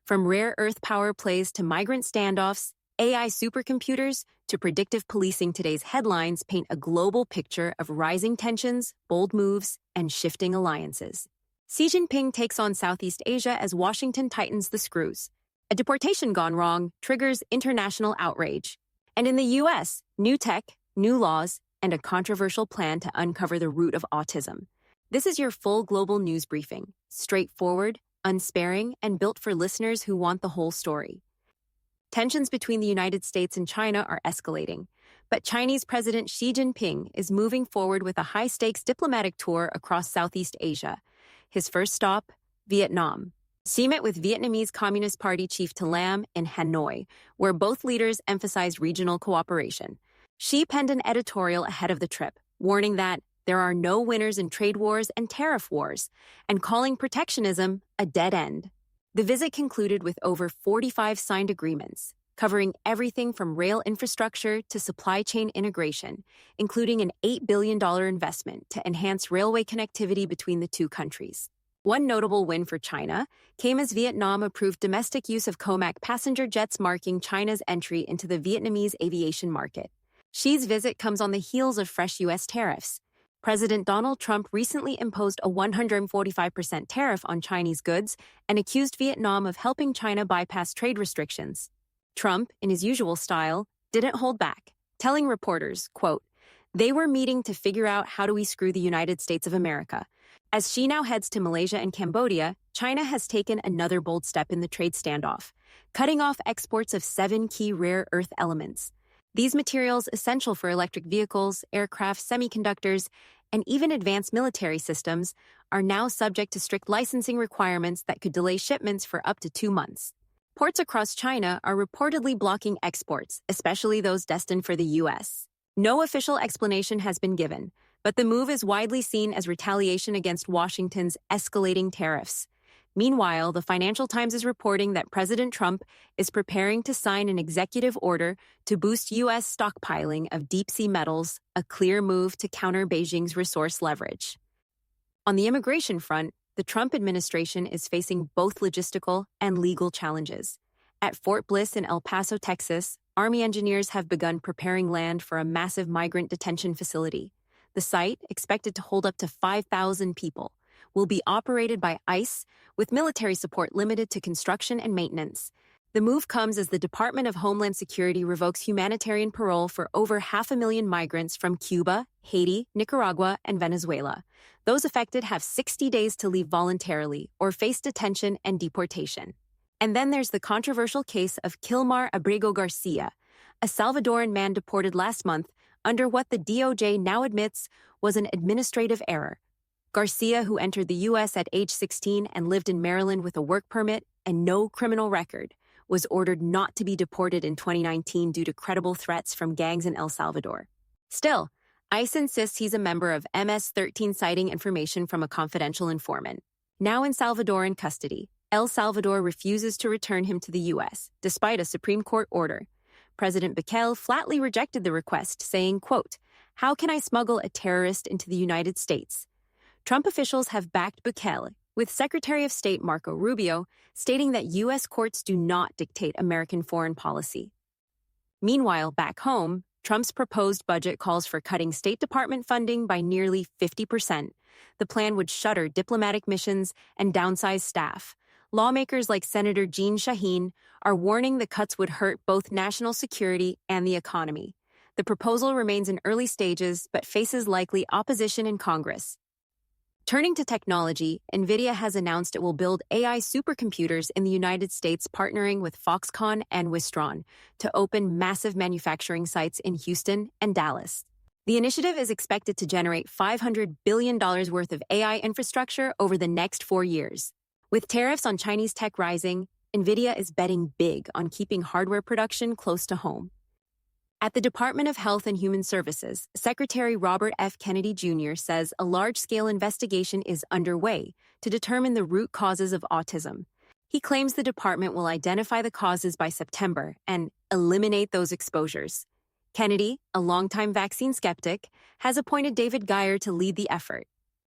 From rare earth power plays to migrant standoffs, AI supercomputers to predictive policing, today's headlines paint a global picture of rising tensions, bold moves, and shifting alliances. Xi Jinping takes on Southeast Asia as Washington tightens the screws. A deportation gone wrong triggers international outrage. And in the U.S., new tech, new laws, and a controversial plan to uncover the root of autism. This is your full global news briefing, straightforward, unsparing, and built for listeners who want the whole story. Tensions between the United States and China are escalating, but Chinese President Xi Jinping is moving forward with a high-stakes diplomatic tour across Southeast Asia. His first stop, Vietnam. Xi met with Vietnamese Communist Party Chief To Lam in Hanoi, where both leaders emphasized regional cooperation. Xi penned an editorial ahead of the trip, warning that there are no winners in trade wars and tariff wars, and calling protectionism a dead end. The visit concluded with over 45 signed agreements, covering everything from rail infrastructure to supply chain integration, including an $8 billion investment to enhance railway connectivity between the two countries. One notable win for China came as Vietnam approved domestic use of COMAC passenger jets, marking China's entry into the Vietnamese aviation market. Xi's visit comes on the heels of fresh U.S. tariffs. President Donald Trump recently imposed a 145% tariff on Chinese goods and accused Vietnam of helping China bypass trade restrictions. Trump, in his usual style, didn't hold back, telling reporters, quote, "They were meeting to figure out how do we screw the United States of America." As Xi now heads to Malaysia and Cambodia, China has taken another bold step in the trade standoff, cutting off exports of 7 key rare earth elements. These materials, essential for electric vehicles, aircraft, semiconductors, and even advanced military systems, are now subject to strict licensing requirements that could delay shipments for up to 2 months. Ports across China are reportedly blocking exports, especially those destined for the U.S. No official explanation has been given, but the move is widely seen as retaliation against Washington's escalating tariffs. Meanwhile, the Financial Times is reporting that President Trump is preparing to sign an executive order to boost U.S. stockpiling of deep-sea metals, a clear move to counter Beijing's resource leverage. On the immigration front, the Trump administration is facing both logistical and legal challenges. At Fort Bliss in El Paso, Texas, Army engineers have begun preparing land for a massive migrant detention facility. The site, expected to hold up to 5,000 people, will be operated by ICE, with military support limited to construction and maintenance. The move comes as the Department of Homeland Security revokes humanitarian parole for over 500,000 migrants from Cuba, Haiti, Nicaragua, and Venezuela. Those affected have 60 days to leave voluntarily or face detention and deportation. And then there's the controversial case of Kilmar Abrego Garcia, a Salvadoran man deported last month under what the DOJ now admits was an administrative error. Garcia, who entered the U.S. at age 16 and lived in Maryland with a work permit and no criminal record, was ordered not to be deported in 2019 due to credible threats from gangs in El Salvador. Still, ICE insists he's a member of MS-13, citing information from a confidential informant. Now in Salvadoran custody, El Salvador refuses to return him to the U.S., despite a Supreme Court order. President Bukele flatly rejected the request, saying, quote, "How can I smuggle a terrorist into the United States?" Trump officials have backed Bukele, with Secretary of State Marco Rubio stating that U.S. courts do not dictate American foreign policy. Meanwhile, back home, Trump's proposed budget calls for cutting State Department funding by nearly 50%. The plan would shutter diplomatic missions and downsize staff. Lawmakers like Senator Jeanne Shaheen are warning the cuts would hurt both national security and the economy. The proposal remains in early stages but faces likely opposition in Congress. Turning to technology, NVIDIA has announced it will build AI supercomputers in the United States, partnering with Foxconn and Wistron to open massive manufacturing sites in Houston and Dallas. The initiative is expected to generate $500 billion worth of AI infrastructure over the next 4 years. With tariffs on Chinese tech rising, NVIDIA is betting big on keeping hardware production close to home. At the Department of Health and Human Services, Secretary Robert F. Kennedy Jr. says a large-scale investigation is underway to determine the root causes of autism. He claims the department will identify the causes by September and eliminate those exposures. Kennedy, a longtime vaccine skeptic, has appointed David Geyer to lead the effort.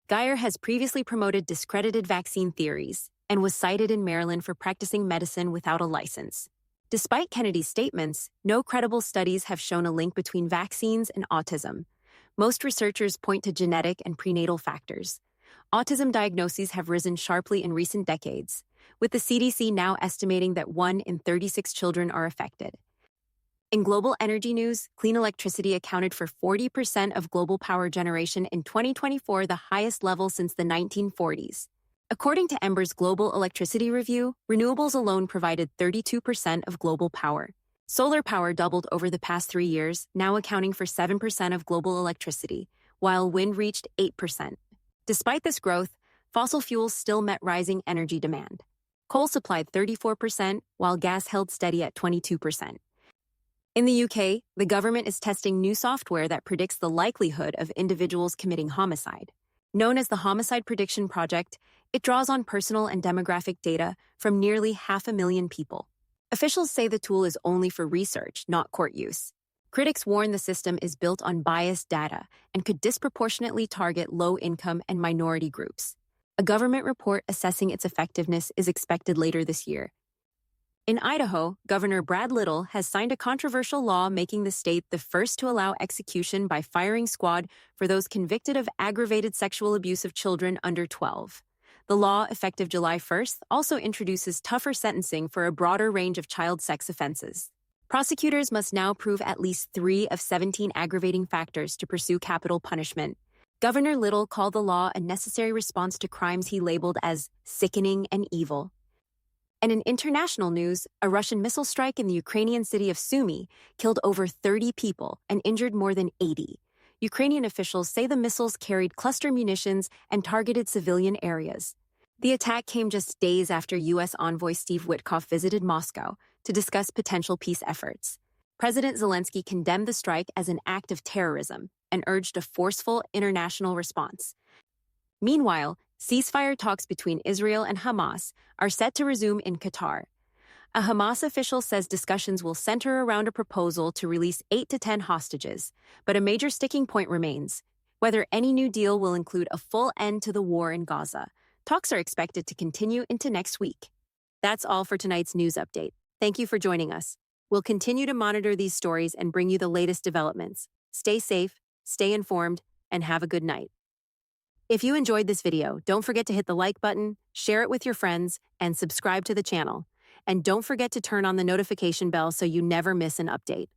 Geyer has previously promoted discredited vaccine theories. and was cited in Maryland for practicing medicine without a license. Despite Kennedy's statements, no credible studies have shown a link between vaccines and autism. Most researchers point to genetic and prenatal factors. Autism diagnoses have risen sharply in recent decades, with the CDC now estimating that 1 in 36 children are affected. In global energy news, clean electricity accounted for 40% of global power generation in 2024, the highest level since the 1940s. According to Ember's Global Electricity Review, renewables alone provided 32% of global power. Solar power doubled over the past 3 years, now accounting for 7% of global electricity, while wind reached 8%. Despite this growth, fossil fuels still met rising energy demand. Coal supplied 34%, while gas held steady at 22%. In the UK, the government is testing new software that predicts the likelihood of individuals committing homicide. Known as the Homicide Prediction Project, it draws on personal and demographic data from nearly 500,000 people. Officials say the tool is only for research, not court use. Critics warn the system is built on biased data and could disproportionately target low-income and minority groups. A government report assessing its effectiveness is expected later this year. In Idaho, Governor Brad Little has signed a controversial law making the state the first to allow execution by firing squad for those convicted of aggravated sexual abuse of children under 12. The law, effective July 1st, also introduces tougher sentencing for a broader range of child sex offenses. Prosecutors must now prove at least 3 of 17 aggravating factors to pursue capital punishment. Governor Little called the law a necessary response to crimes he labeled as sickening and evil. And in international news, a Russian missile strike in the Ukrainian city of Sumy killed over 30 people and injured more than 80. Ukrainian officials say the missiles carried cluster munitions and targeted civilian areas. The attack came just days after U.S. envoy Steve Witkoff visited Moscow to discuss potential peace efforts. President Zelensky condemned the strike as an act of terrorism and urged a forceful international response. Meanwhile, ceasefire talks between Israel and Hamas are set to resume in Qatar. A Hamas official says discussions will center around a proposal to release 8 to 10 hostages, but a major sticking point remains: whether any new deal will include a full end to the war in Gaza. Talks are expected to continue into next week. That's all for tonight's news update. Thank you for joining us. We'll continue to monitor these stories and bring you the latest developments. Stay safe, stay informed, and have a good night. If you enjoyed this video, don't forget to hit the like button, share it with your friends, and subscribe to the channel. And don't forget to turn on the notification bell so you never miss an update.